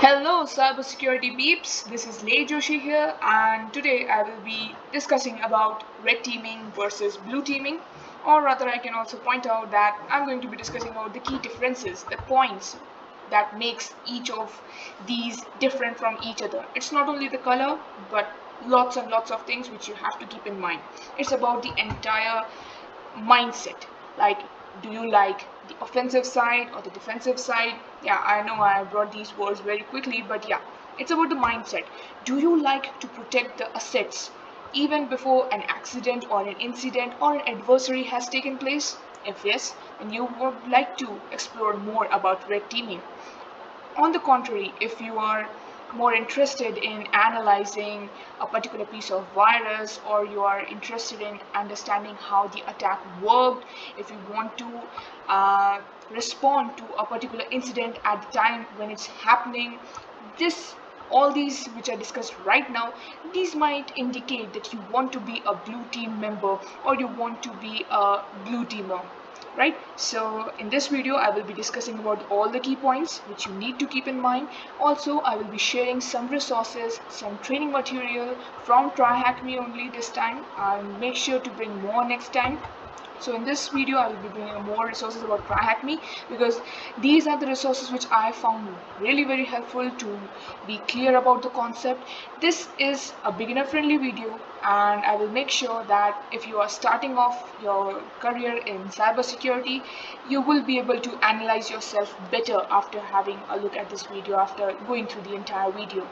Hello, cybersecurity peeps. This is Joshi here, and today I will be discussing about red teaming versus blue teaming, or rather, I can also point out that I'm going to be discussing about the key differences, the points that makes each of these different from each other. It's not only the color, but lots and lots of things which you have to keep in mind. It's about the entire mindset. Like, do you like the offensive side or the defensive side? Yeah, I know I brought these words very quickly, but yeah, it's about the mindset. Do you like to protect the assets even before an accident or an incident or an adversary has taken place? If yes, then you would like to explore more about red teaming. On the contrary, if you are more interested in analyzing a particular piece of virus, or you are interested in understanding how the attack worked, if you want to respond to a particular incident at the time when it's happening, this all these which I discussed right now, these might indicate that you want to be a blue team member or you want to be a blue teamer, right? So in this video I will be discussing about all the key points which you need to keep in mind. Also, I will be sharing some resources, some training material from TryHackMe only this time. I'll make sure to bring more next time. So in this video I will be bringing more resources about TryHackMe, because these are the resources which I found really very helpful to be clear about the concept. This is a beginner friendly video, and I will make sure that if you are starting off your career in cybersecurity, you will be able to analyze yourself better after having a look at this video, after going through the entire video,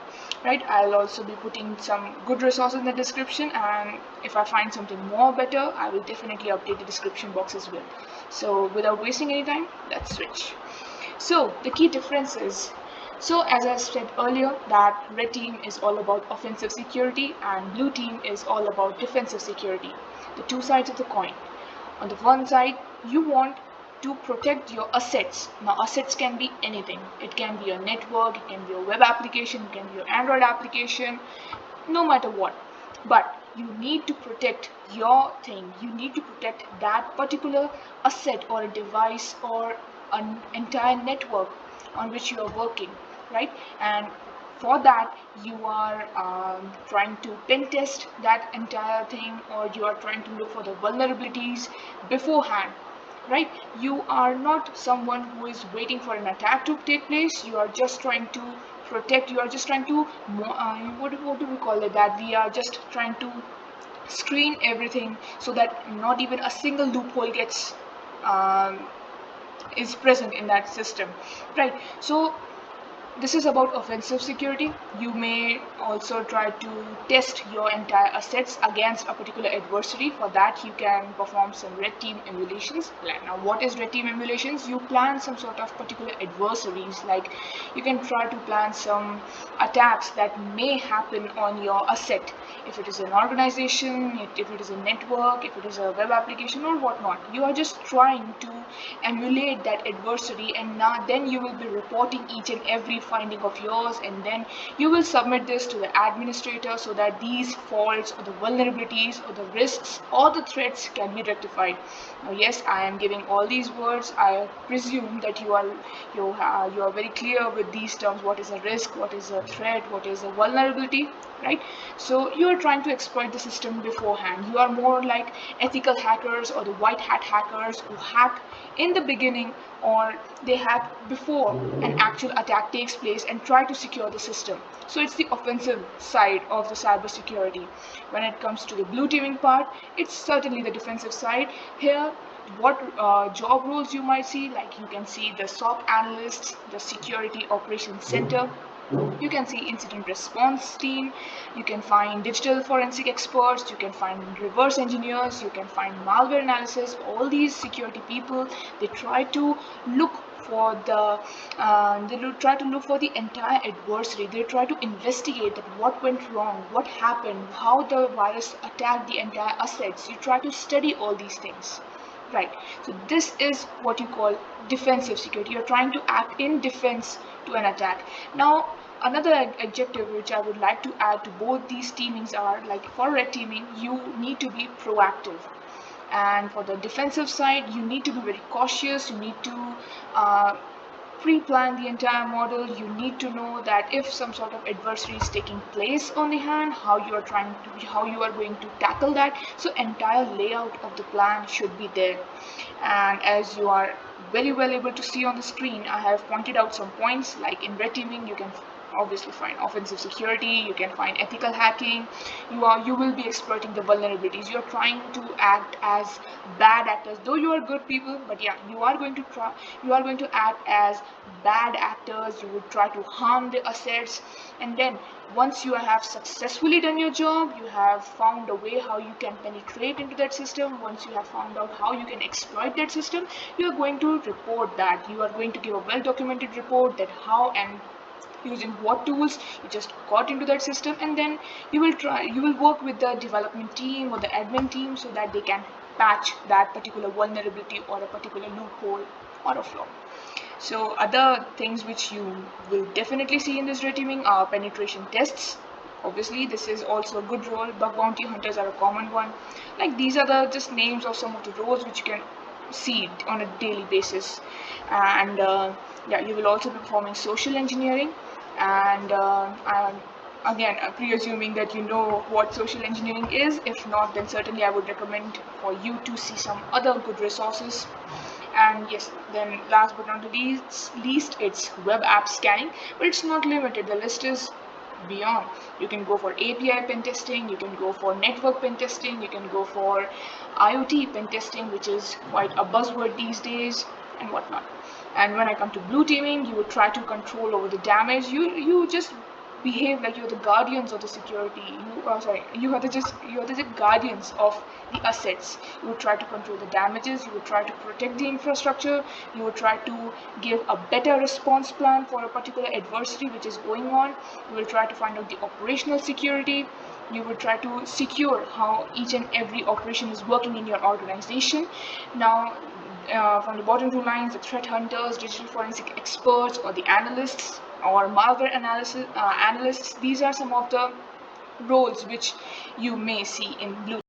right? I'll also be putting some good resources in the description, and if I find something more better, I will definitely update the description box as well. So without wasting any time, let's switch. So the key differences. So as I said earlier, that red team is all about offensive security and blue team is all about defensive security. The two sides of the coin. On the one side, you want to protect your assets. Now assets can be anything. It can be a network, it can be a web application, it can be an Android application, no matter what. But you need to protect your thing. You need to protect that particular asset or a device or an entire network on which you are working, right? And for that you are trying to pen test that entire thing, or you are trying to look for the vulnerabilities beforehand, right? You are not someone who is waiting for an attack to take place. You are just trying to protect, you are just trying to what do we call it, that we are just trying to screen everything so that not even a single loophole gets um, is present in that system, right? So this is about offensive security. You may also try to test your entire assets against a particular adversary. For that, you can perform some red team emulations. Now, what is red team emulations? You plan some sort of particular adversaries, like you can try to plan some attacks that may happen on your asset. If it is an organization, if it is a network, if it is a web application or whatnot, you are just trying to emulate that adversary, and now then you will be reporting each and every finding of yours, and then you will submit this to the administrator so that these faults or the vulnerabilities or the risks or the threats can be rectified. Now yes, I am giving all these words. I presume that you are very clear with these terms. What is a risk, what is a threat, what is a vulnerability, right? So you are trying to exploit the system beforehand. You are more like ethical hackers or the white hat hackers who hack in the beginning, or they hack before an actual attack takes place and try to secure the system. So it's the offensive side of the cybersecurity. When it comes to the blue teaming part, it's certainly the defensive side. Here, what job roles you might see, like you can see the SOC analysts, the security operations center, you can see incident response team, you can find digital forensic experts, you can find reverse engineers, you can find malware analysis. All these security people, they try to look for the try to look for the entire adversary. They try to investigate that what went wrong, what happened, how the virus attacked the entire assets. You try to study all these things, right? So this is what you call defensive security. You're trying to act in defense to an attack. Now another adjective which I would like to add to both these teamings are, like for red teaming, you need to be proactive, and for the defensive side you need to be very cautious. You need to uh, pre-plan the entire model. You need to know that if some sort of adversary is taking place on the hand, how you are going to tackle that. So entire layout of the plan should be there. And as you are very well able to see on the screen, I have pointed out some points. Like in red teaming, you can obviously find offensive security, you can find ethical hacking. You will be exploiting the vulnerabilities. You're trying to act as bad actors, though you are good people, but yeah, you are going to act as bad actors. You would try to harm the assets, and then once you have successfully done your job, you have found a way how you can penetrate into that system. Once you have found out how you can exploit that system, you are going to report that. You are going to give a well documented report that how and using what tools you just got into that system, and then you will work with the development team or the admin team so that they can patch that particular vulnerability or a particular loophole or a flaw. So other things which you will definitely see in this red teaming are penetration tests. Obviously, this is also a good role. Bug bounty hunters are a common one. Like these are the just names of some of the roles which you can see on a daily basis. And yeah, you will also be performing social engineering. And again, pre-assuming that you know what social engineering is. If not, then certainly I would recommend for you to see some other good resources. And yes, then last but not the least, it's web app scanning, but it's not limited. The list is beyond. You can go for API pen testing, you can go for network pen testing, you can go for IoT pen testing, which is quite a buzzword these days, and whatnot. And when I come to blue teaming, you would try to control over the damage. You just behave like you're the guardians of the security. You are the just guardians of the assets. You would try to control the damages. You would try to protect the infrastructure. You would try to give a better response plan for a particular adversity which is going on. You will try to find out the operational security. You will try to secure how each and every operation is working in your organization. Now, from the bottom two lines, the threat hunters, digital forensic experts, or the analysts or malware analysis analysts. These are some of the roles which you may see in blue.